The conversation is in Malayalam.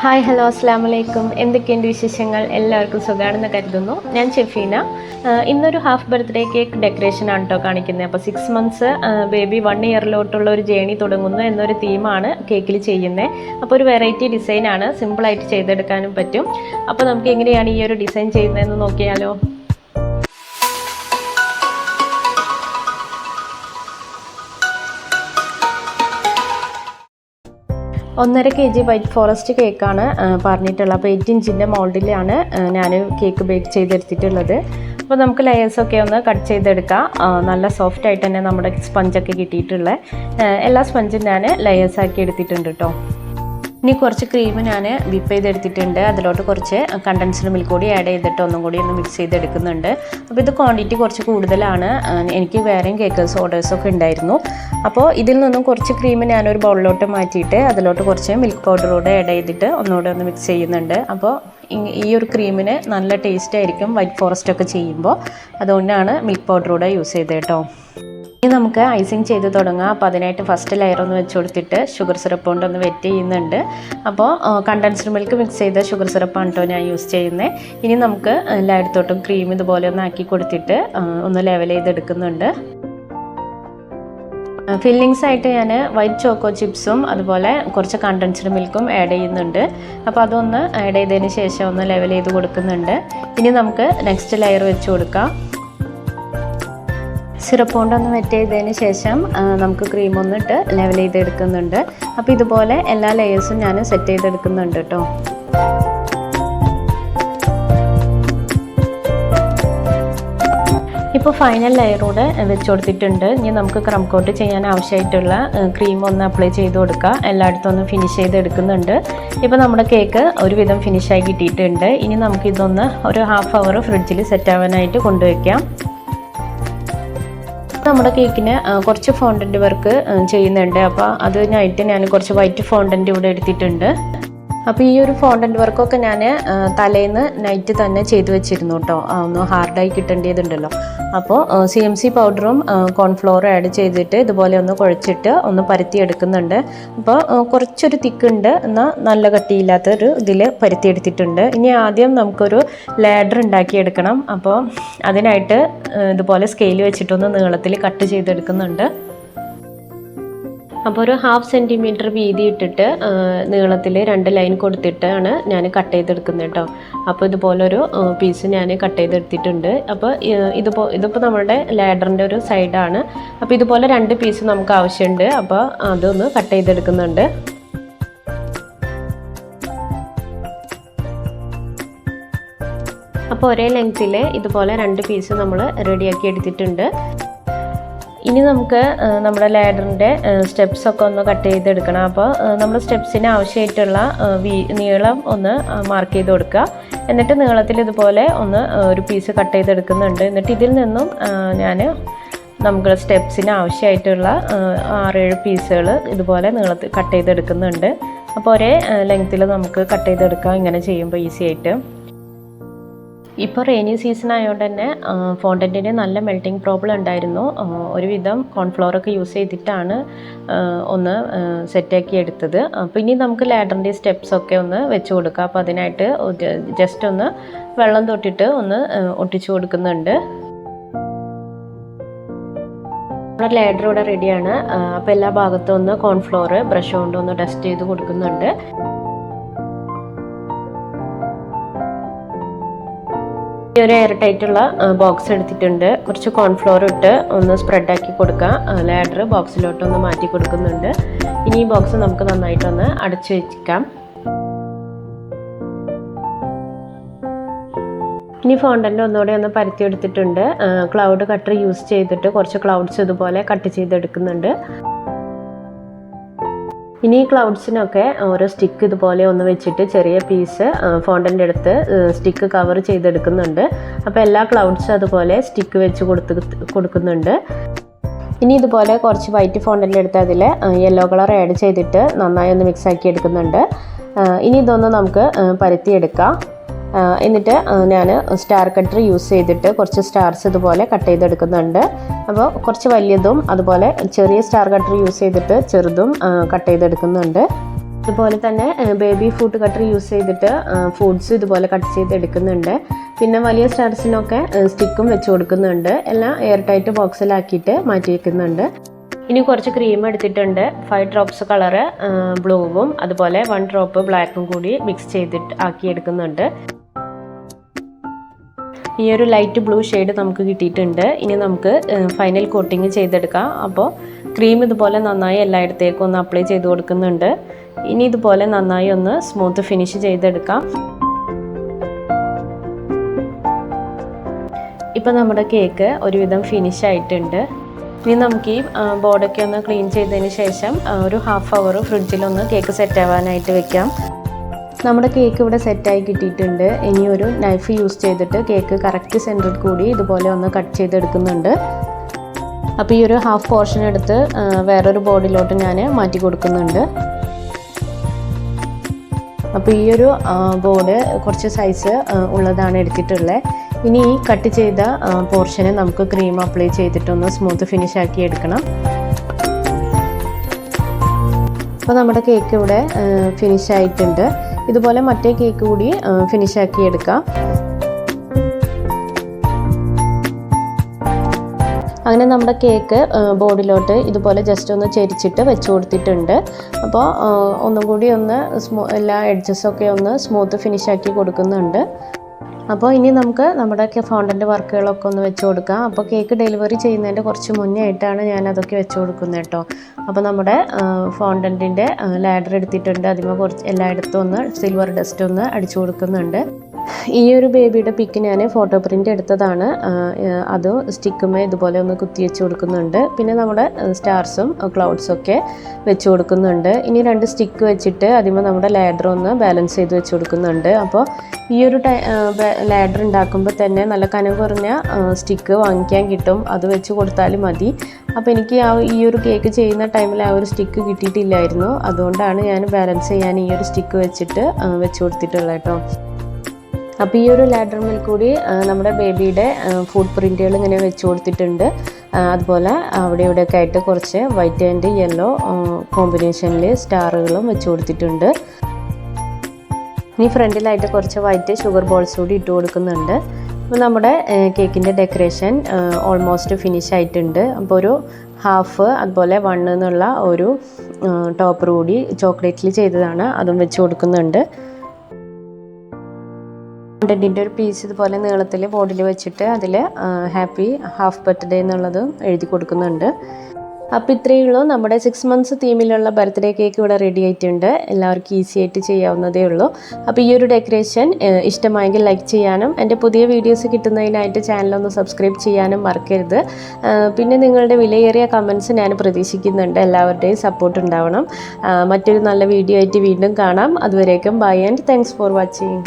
ഹായ് ഹലോ അസ്സാം വലൈക്കും. എന്തൊക്കെയുണ്ട് വിശേഷങ്ങൾ? എല്ലാവർക്കും സുഖമാണെന്ന് കരുതുന്നു. ഞാൻ ഷെഫീന. ഇന്നൊരു ഹാഫ് ബർത്ത്ഡേ കേക്ക് ഡെക്കറേഷൻ ആണ് കേട്ടോ കാണിക്കുന്നത്. അപ്പോൾ 6 months ബേബി 1 yearലോട്ടുള്ള ഒരു ജേണി തുടങ്ങുന്നു എന്നൊരു തീമാണ് കേക്കിൽ ചെയ്യുന്നത്. അപ്പോൾ ഒരു വെറൈറ്റി ഡിസൈനാണ്, സിമ്പിളായിട്ട് ചെയ്തെടുക്കാനും പറ്റും. അപ്പോൾ നമുക്ക് എങ്ങനെയാണ് ഈ ഒരു ഡിസൈൻ ചെയ്യുന്നതെന്ന് നോക്കിയാലോ. 1.5 kg വൈറ്റ് ഫോറസ്റ്റ് കേക്കാണ് പറഞ്ഞിട്ടുള്ളത്. അപ്പോൾ 8 ഇഞ്ചിൻ്റെ മോൾഡിലാണ് ഞാൻ കേക്ക് ബേക്ക് ചെയ്തെടുത്തിട്ടുള്ളത്. അപ്പോൾ നമുക്ക് ലെയേഴ്സൊക്കെ ഒന്ന് കട്ട് ചെയ്തെടുക്കാം. നല്ല സോഫ്റ്റ് ആയിട്ട് തന്നെ നമ്മുടെ സ്പഞ്ചൊക്കെ കിട്ടിയിട്ടുള്ള എല്ലാ സ്പഞ്ചും ഞാൻ ലെയേഴ്സാക്കി എടുത്തിട്ടുണ്ട് കേട്ടോ. ഇനി കുറച്ച് ക്രീം ഞാൻ വിപ്പ് ചെയ്തെടുത്തിട്ടുണ്ട്. അതിലോട്ട് കുറച്ച് കണ്ടൻസ്ഡ് മിൽക്ക് കൂടി ആഡ് ചെയ്തിട്ട് ഒന്നും കൂടി ഒന്ന് മിക്സ് ചെയ്തെടുക്കുന്നുണ്ട്. അപ്പോൾ ഇത് ക്വാണ്ടിറ്റി കുറച്ച് കൂടുതലാണ്. എനിക്ക് വേറെയും കേക്കേഴ്സ് ഓർഡേഴ്സൊക്കെ ഉണ്ടായിരുന്നു. അപ്പോൾ ഇതിൽ നിന്നും കുറച്ച് ക്രീം ഞാനൊരു ബൗളിലോട്ട് മാറ്റിയിട്ട് അതിലോട്ട് കുറച്ച് മിൽക്ക് പൗഡർ കൂടെ ആഡ് ചെയ്തിട്ട് ഒന്നുകൂടെ ഒന്ന് മിക്സ് ചെയ്യുന്നുണ്ട്. അപ്പോൾ ഈ ഒരു ക്രീമിന് നല്ല ടേസ്റ്റ് ആയിരിക്കും വൈറ്റ് ഫോറസ്റ്റ് ഒക്കെ ചെയ്യുമ്പോൾ. അതുകൊണ്ടാണ് മിൽക്ക് പൗഡർ കൂടെ യൂസ് ചെയ്തത് കേട്ടോ. ഇനി നമുക്ക് ഐസിങ് ചെയ്ത് തുടങ്ങാം. അപ്പോൾ അതിനായിട്ട് ഫസ്റ്റ് ലെയർ ഒന്ന് വെച്ച് കൊടുത്തിട്ട് ഷുഗർ സിറപ്പ് കൊണ്ടൊന്ന് വെറ്റ് ചെയ്യുന്നുണ്ട്. അപ്പോൾ കണ്ടൻസ്ഡ് മിൽക്ക് മിക്സ് ചെയ്ത ഷുഗർ സിറപ്പാണ് കേട്ടോ ഞാൻ യൂസ് ചെയ്യുന്നത്. ഇനി നമുക്ക് എല്ലായിടത്തോട്ടും ക്രീം ഇതുപോലെ ഒന്ന് ആക്കി കൊടുത്തിട്ട് ഒന്ന് ലെവൽ ചെയ്തെടുക്കുന്നുണ്ട്. ഫില്ലിങ്സ് ആയിട്ട് ഞാൻ വൈറ്റ് ചോക്കോ ചിപ്സും അതുപോലെ കുറച്ച് കണ്ടൻസ്ഡ് മിൽക്കും ആഡ് ചെയ്യുന്നുണ്ട്. അപ്പോൾ അതൊന്ന് ആഡ് ചെയ്തതിന് ശേഷം ഒന്ന് ലെവൽ ചെയ്ത് കൊടുക്കുന്നുണ്ട്. ഇനി നമുക്ക് നെക്സ്റ്റ് ലെയർ വെച്ച് കൊടുക്കാം. സിറപ്പ് കൊണ്ടൊന്ന് വെറ്റ് ചെയ്തതിന് ശേഷം നമുക്ക് ക്രീം ഒന്നിട്ട് ലെവൽ ചെയ്തെടുക്കുന്നുണ്ട്. അപ്പോൾ ഇതുപോലെ എല്ലാ ലെയേഴ്സും ഞാൻ സെറ്റ് ചെയ്തെടുക്കുന്നുണ്ട് കേട്ടോ. ഇപ്പോൾ ഫൈനൽ ലെയറൂടെ വെച്ച് കൊടുത്തിട്ടുണ്ട്. ഇനി നമുക്ക് ക്രം കോട്ട് ചെയ്യാൻ ആവശ്യമായിട്ടുള്ള ക്രീം ഒന്ന് അപ്ലൈ ചെയ്ത് കൊടുക്കുക. എല്ലായിടത്തും ഒന്ന് ഫിനിഷ് ചെയ്തെടുക്കുന്നുണ്ട്. ഇപ്പോൾ നമ്മുടെ കേക്ക് ഒരുവിധം ഫിനിഷായി കിട്ടിയിട്ടുണ്ട്. ഇനി നമുക്കിതൊന്ന് ഒരു ഹാഫ് അവർ ഫ്രിഡ്ജിൽ സെറ്റ് ആവാനായിട്ട് കൊണ്ടുവയ്ക്കാം. നമ്മുടെ കേക്കിന് കുറച്ച് ഫോണ്ടൻറ്റ് വർക്ക് ചെയ്യുന്നുണ്ട്. അപ്പോൾ അതിനായിട്ട് ഞാൻ കുറച്ച് വൈറ്റ് ഫോണ്ടൻറ്റ് ഇവിടെ എടുത്തിട്ടുണ്ട്. അപ്പോൾ ഈ ഒരു ഫോണ്ടൻറ്റ് വർക്കൊക്കെ ഞാൻ തലേന്ന് നൈറ്റ് തന്നെ ചെയ്ത് വെച്ചിരുന്നു കേട്ടോ. ഒന്ന് ഹാർഡായി കിട്ടേണ്ടതുണ്ടല്ലോ. അപ്പോൾ CMC പൗഡറും കോൺഫ്ലോറും ആഡ് ചെയ്തിട്ട് ഇതുപോലെ ഒന്ന് കുഴച്ചിട്ട് ഒന്ന് പരത്തിയെടുക്കുന്നുണ്ട്. അപ്പോൾ കുറച്ചൊരു തിക്കുണ്ട്, എന്നാൽ നല്ല കട്ടിയില്ലാത്തൊരു ഇതിൽ പരത്തിയെടുത്തിട്ടുണ്ട്. ഇനി ആദ്യം നമുക്കൊരു ലാഡർ ഉണ്ടാക്കിയെടുക്കണം. അപ്പോൾ അതിനായിട്ട് ഇതുപോലെ സ്കെയിൽ വെച്ചിട്ടൊന്ന് നീളത്തിൽ കട്ട് ചെയ്തെടുക്കുന്നുണ്ട്. അപ്പോൾ ഒരു 1/2 centimeter വീതി ഇട്ടിട്ട് നീളത്തിൽ 2 ലൈൻ കൊടുത്തിട്ടാണ് ഞാൻ കട്ട് ചെയ്തെടുക്കുന്നത് കേട്ടോ. അപ്പോൾ ഇതുപോലൊരു പീസ് ഞാൻ കട്ട് ചെയ്തെടുത്തിട്ടുണ്ട്. അപ്പോൾ ഇതിപ്പോൾ നമ്മുടെ ലാഡറിൻ്റെ ഒരു സൈഡാണ്. അപ്പോൾ ഇതുപോലെ 2 പീസ് നമുക്ക് ആവശ്യമുണ്ട്. അപ്പോൾ അതൊന്ന് കട്ട് ചെയ്തെടുക്കുന്നുണ്ട്. അപ്പോൾ ഒരേ ലെങ്ത്തിൽ ഇതുപോലെ 2 പീസ് നമ്മൾ റെഡിയാക്കി എടുത്തിട്ടുണ്ട്. ഇനി നമുക്ക് നമ്മുടെ ലാഡറിൻ്റെ സ്റ്റെപ്സൊക്കെ ഒന്ന് കട്ട് ചെയ്തെടുക്കണം. അപ്പോൾ നമ്മൾ സ്റ്റെപ്സിന് ആവശ്യമായിട്ടുള്ള നീളം ഒന്ന് മാർക്ക് ചെയ്ത് കൊടുക്കുക. എന്നിട്ട് നീളത്തിൽ ഇതുപോലെ ഒന്ന് ഒരു പീസ് കട്ട് ചെയ്തെടുക്കുന്നുണ്ട്. എന്നിട്ട് ഇതിൽ നിന്നും ഞാൻ നമുക്ക് സ്റ്റെപ്സിന് ആവശ്യമായിട്ടുള്ള 6-7 പീസുകൾ ഇതുപോലെ നീളത്തിൽ കട്ട് ചെയ്തെടുക്കുന്നുണ്ട്. അപ്പോൾ ഒരേ ലെങ്ത്തിൽ നമുക്ക് കട്ട് ചെയ്തെടുക്കാം ഇങ്ങനെ ചെയ്യുമ്പോൾ ഈസി ആയിട്ട്. ഇപ്പോൾ റെയിനി സീസൺ ആയതുകൊണ്ട് തന്നെ ഫോണ്ടൻറ്റിന് നല്ല മെൽറ്റിംഗ് പ്രോബ്ലം ഉണ്ടായിരുന്നു. ഒരുവിധം കോൺഫ്ലോറൊക്കെ യൂസ് ചെയ്തിട്ടാണ് ഒന്ന് സെറ്റാക്കി എടുത്തത്. അപ്പോൾ ഇനി നമുക്ക് ലാഡറിൻ്റെ സ്റ്റെപ്സൊക്കെ ഒന്ന് വെച്ച് കൊടുക്കാം. അപ്പോൾ അതിനായിട്ട് ജസ്റ്റ് ഒന്ന് വെള്ളം തൊട്ടിട്ട് ഒന്ന് ഒട്ടിച്ചു കൊടുക്കുന്നുണ്ട്. നമ്മുടെ ലാഡർ ഇവിടെ റെഡിയാണ്. അപ്പോൾ എല്ലാ ഭാഗത്തും ഒന്ന് കോൺഫ്ലോർ ബ്രഷ് കൊണ്ട് ഒന്ന് ഡസ്റ്റ് ചെയ്ത് കൊടുക്കുന്നുണ്ട്. ഒരു എയർ ടൈറ്റുള്ള ബോക്സ് എടുത്തിട്ടുണ്ട്. കുറച്ച് കോൺഫ്ലോർ ഇട്ട് ഒന്ന് സ്പ്രെഡാക്കി കൊടുക്കുക. ലാഡർ ബോക്സിലോട്ടൊന്ന് മാറ്റി കൊടുക്കുന്നുണ്ട്. ഇനി ഈ ബോക്സ് നമുക്ക് നന്നായിട്ടൊന്ന് അടച്ചു വെക്കാം. ഇനി ഫോണ്ടൻ്റ് ഒന്നുകൂടെ ഒന്ന് പരത്തി എടുത്തിട്ടുണ്ട്. ക്ലൗഡ് കട്ടർ യൂസ് ചെയ്തിട്ട് കുറച്ച് ക്ലൗഡ്സ് ഇതുപോലെ കട്ട് ചെയ്തെടുക്കുന്നുണ്ട്. ഇനി ഈ ക്ലൗഡ്സിനൊക്കെ ഓരോ സ്റ്റിക്ക് ഇതുപോലെ ഒന്ന് വെച്ചിട്ട് ചെറിയ പീസ് ഫോണ്ടൻ്റെ അടുത്ത് സ്റ്റിക്ക് കവർ ചെയ്തെടുക്കുന്നുണ്ട്. അപ്പോൾ എല്ലാ ക്ലൗഡ്സും അതുപോലെ സ്റ്റിക്ക് വെച്ച് കൊടുക്കുന്നുണ്ട്. ഇനി ഇതുപോലെ കുറച്ച് വൈറ്റ് ഫോണ്ടൻ്റെ അടുത്ത് അതിൽ യെല്ലോ കളർ ആഡ് ചെയ്തിട്ട് നന്നായി ഒന്ന് മിക്സ് ആക്കി എടുക്കുന്നുണ്ട്. ഇനി ഇതൊന്ന് നമുക്ക് പരത്തിയെടുക്കാം. എന്നിട്ട് ഞാൻ സ്റ്റാർ കട്ടർ യൂസ് ചെയ്തിട്ട് കുറച്ച് സ്റ്റാർസ് ഇതുപോലെ കട്ട് ചെയ്തെടുക്കുന്നുണ്ട്. അപ്പോൾ കുറച്ച് വലിയതും അതുപോലെ ചെറിയ സ്റ്റാർ കട്ടർ യൂസ് ചെയ്തിട്ട് ചെറുതും കട്ട് ചെയ്തെടുക്കുന്നുണ്ട്. ഇതുപോലെ തന്നെ ബേബി ഫുഡ് കട്ടർ യൂസ് ചെയ്തിട്ട് ഫുഡ്സ് ഇതുപോലെ കട്ട് ചെയ്തെടുക്കുന്നുണ്ട്. പിന്നെ വലിയ സ്റ്റാർസിനൊക്കെ സ്റ്റിക്കും വെച്ച് കൊടുക്കുന്നുണ്ട്. എല്ലാം എയർ ടൈറ്റ് ബോക്സിലാക്കിയിട്ട് മാറ്റി വയ്ക്കുന്നുണ്ട്. ഇനി കുറച്ച് ക്രീം എടുത്തിട്ടുണ്ട്. 5 ഡ്രോപ്സ് കളറ് ബ്ലൂവും അതുപോലെ 1 ഡ്രോപ്പ് ബ്ലാക്കും കൂടി മിക്സ് ചെയ്തിട്ട് ആക്കിയെടുക്കുന്നുണ്ട്. ഈ ഒരു ലൈറ്റ് ബ്ലൂ ഷെയ്ഡ് നമുക്ക് കിട്ടിയിട്ടുണ്ട്. ഇനി നമുക്ക് ഫൈനൽ കോട്ടിങ് ചെയ്തെടുക്കാം. അപ്പോൾ ക്രീം ഇതുപോലെ നന്നായി എല്ലായിടത്തേക്കും ഒന്ന് അപ്ലൈ ചെയ്ത് കൊടുക്കുന്നുണ്ട്. ഇനി ഇതുപോലെ നന്നായി ഒന്ന് സ്മൂത്ത് ഫിനിഷ് ചെയ്തെടുക്കാം. ഇപ്പം നമ്മുടെ കേക്ക് ഒരുവിധം ഫിനിഷ് ആയിട്ടുണ്ട്. ഇനി നമുക്ക് ഈ ബോർഡൊക്കെ ഒന്ന് ക്ലീൻ ചെയ്തതിന് ശേഷം ഒരു ഹാഫ് അവർ ഫ്രിഡ്ജിലൊന്ന് കേക്ക് സെറ്റ് ആവാനായിട്ട് വെക്കാം. നമ്മുടെ കേക്ക് ഇവിടെ സെറ്റായി കിട്ടിയിട്ടുണ്ട്. ഇനി ഒരു നൈഫ് യൂസ് ചെയ്തിട്ട് കേക്ക് കറക്റ്റ് സെൻറ്ററിൽ കൂടി ഇതുപോലെ ഒന്ന് കട്ട് ചെയ്തെടുക്കുന്നുണ്ട്. അപ്പോൾ ഈ ഒരു ഹാഫ് പോർഷൻ എടുത്ത് വേറൊരു ബോർഡിലോട്ട് ഞാൻ മാറ്റി കൊടുക്കുന്നുണ്ട്. അപ്പോൾ ഈ ഒരു ബോർഡ് കുറച്ച് സൈസ് ഉള്ളതാണ് എടുത്തിട്ടുള്ളത്. ഇനി ഈ കട്ട് ചെയ്ത പോർഷന് നമുക്ക് ക്രീം അപ്ലൈ ചെയ്തിട്ടൊന്ന് സ്മൂത്ത് ഫിനിഷ് ആക്കി എടുക്കണം. അപ്പോൾ നമ്മുടെ കേക്ക് ഇവിടെ ഫിനിഷ് ആയിട്ടുണ്ട്. ഇതുപോലെ മറ്റേ കേക്ക് കൂടി ഫിനിഷ് ആക്കി എടുക്കാം. അങ്ങനെ നമ്മുടെ കേക്ക് ബോർഡിലോട്ട് ഇതുപോലെ ജസ്റ്റ് ഒന്ന് ചെരിച്ചിട്ട് വെച്ച് കൊടുത്തിട്ടുണ്ട്. അപ്പോൾ ഒന്നും കൂടി ഒന്ന് എല്ലാ എഡ്ജസൊക്കെ ഒന്ന് സ്മൂത്ത് ഫിനിഷ് ആക്കി കൊടുക്കുന്നുണ്ട്. അപ്പോൾ ഇനി നമുക്ക് നമ്മുടെ ഫോണ്ടൻ്റ് വർക്കുകളൊക്കെ ഒന്ന് വെച്ച് കൊടുക്കാം. അപ്പോൾ കേക്ക് ഡെലിവറി ചെയ്യുന്നതിൻ്റെ കുറച്ച് മുന്നേ ആയിട്ടാണ് ഞാൻ അതൊക്കെ വെച്ച് കൊടുക്കുന്നത് കേട്ടോ. അപ്പോൾ നമ്മുടെ ഫോണ്ടൻറ്റിൻ്റെ ലാഡർ എടുത്തിട്ടുണ്ട്. അതിന് കുറച്ച് എല്ലായിടത്തും ഒന്ന് സിൽവർ ഡസ്റ്റ് ഒന്ന് അടിച്ചു കൊടുക്കുന്നുണ്ട്. ഈ ഒരു ബേബിയുടെ പിക്ക് ഞാൻ ഫോട്ടോ പ്രിൻ്റ് എടുത്തതാണ്. അത് സ്റ്റിക്കുമേ ഇതുപോലെ ഒന്ന് കുത്തി വെച്ച് കൊടുക്കുന്നുണ്ട്. പിന്നെ നമ്മുടെ സ്റ്റാർസും ക്ലൗഡ്സും ഒക്കെ വെച്ച് കൊടുക്കുന്നുണ്ട്. ഇനി 2 സ്റ്റിക്ക് വെച്ചിട്ട് അതിന് നമ്മുടെ ലാഡർ ഒന്ന് ബാലൻസ് ചെയ്ത് വെച്ച് കൊടുക്കുന്നുണ്ട്. അപ്പോൾ ഈ ഒരു ലാഡർ ഉണ്ടാക്കുമ്പോൾ തന്നെ നല്ല കനം കുറഞ്ഞ സ്റ്റിക്ക് വാങ്ങിക്കാൻ കിട്ടും. അത് വെച്ച് കൊടുത്താൽ മതി. അപ്പോൾ എനിക്ക് ഈ ഒരു കേക്ക് ചെയ്യുന്ന ടൈമിൽ ആ ഒരു സ്റ്റിക്ക് കിട്ടിയിട്ടില്ലായിരുന്നു. അതുകൊണ്ടാണ് ഞാൻ ബാലൻസ് ചെയ്യാൻ ഈ ഒരു സ്റ്റിക്ക് വെച്ചിട്ട് വെച്ച് കൊടുത്തിട്ടുള്ളത് കേട്ടോ. അപ്പോൾ ഈ ഒരു ലാഡർ മേൽ കൂടി നമ്മുടെ ബേബിയുടെ ഫുഡ് പ്രിൻറ്റുകൾ ഇങ്ങനെ വെച്ച് കൊടുത്തിട്ടുണ്ട്. അതുപോലെ അവിടെ ഇവിടെയൊക്കെ ആയിട്ട് കുറച്ച് വൈറ്റ് ആൻഡ് യെല്ലോ കോമ്പിനേഷനിൽ സ്റ്റാറുകളും വെച്ച് കൊടുത്തിട്ടുണ്ട്. ഇനി ഫ്രണ്ടിലായിട്ട് കുറച്ച് വൈറ്റ് ഷുഗർ ബോൾസ് കൂടി ഇട്ട് കൊടുക്കുന്നുണ്ട്. അപ്പോൾ നമ്മുടെ കേക്കിൻ്റെ ഡെക്കറേഷൻ ഓൾമോസ്റ്റ് ഫിനിഷ് ആയിട്ടുണ്ട്. അപ്പോൾ ഒരു ഹാഫ് അതുപോലെ 1 എന്നുള്ള ഒരു ടോപ്പർ കൂടി ചോക്ലേറ്റിൽ ചെയ്തതാണ്, അതും വെച്ച് കൊടുക്കുന്നുണ്ട്. ഫോണ്ടൻറ്റിൻ്റെ ഒരു പീസ് ഇതുപോലെ നീളത്തിൽ ബോർഡിൽ വെച്ചിട്ട് അതിൽ ഹാപ്പി ഹാഫ് ബർത്ത്ഡേ എന്നുള്ളതും എഴുതി കൊടുക്കുന്നുണ്ട്. അപ്പോൾ ഇത്രയേ ഉള്ളൂ. നമ്മുടെ 6 months തീമിലുള്ള ബർത്ത്ഡേ കേക്ക് ഇവിടെ റെഡി ആയിട്ടുണ്ട്. എല്ലാവർക്കും ഈസി ആയിട്ട് ചെയ്യാവുന്നതേ ഉള്ളൂ. അപ്പോൾ ഈ ഒരു ഡെക്കറേഷൻ ഇഷ്ടമായെങ്കിൽ ലൈക്ക് ചെയ്യാനും എൻ്റെ പുതിയ വീഡിയോസ് കിട്ടുന്നതിനായിട്ട് ചാനലൊന്ന് സബ്സ്ക്രൈബ് ചെയ്യാനും മറക്കരുത്. പിന്നെ നിങ്ങളുടെ വിലയേറിയ കമൻറ്റ്സ് ഞാൻ പ്രതീക്ഷിക്കുന്നുണ്ട്. എല്ലാവരുടെയും സപ്പോർട്ട് ഉണ്ടാവണം. മറ്റൊരു നല്ല വീഡിയോ ആയിട്ട് വീണ്ടും കാണാം. അതുവരേക്കും bye and thanks for watching.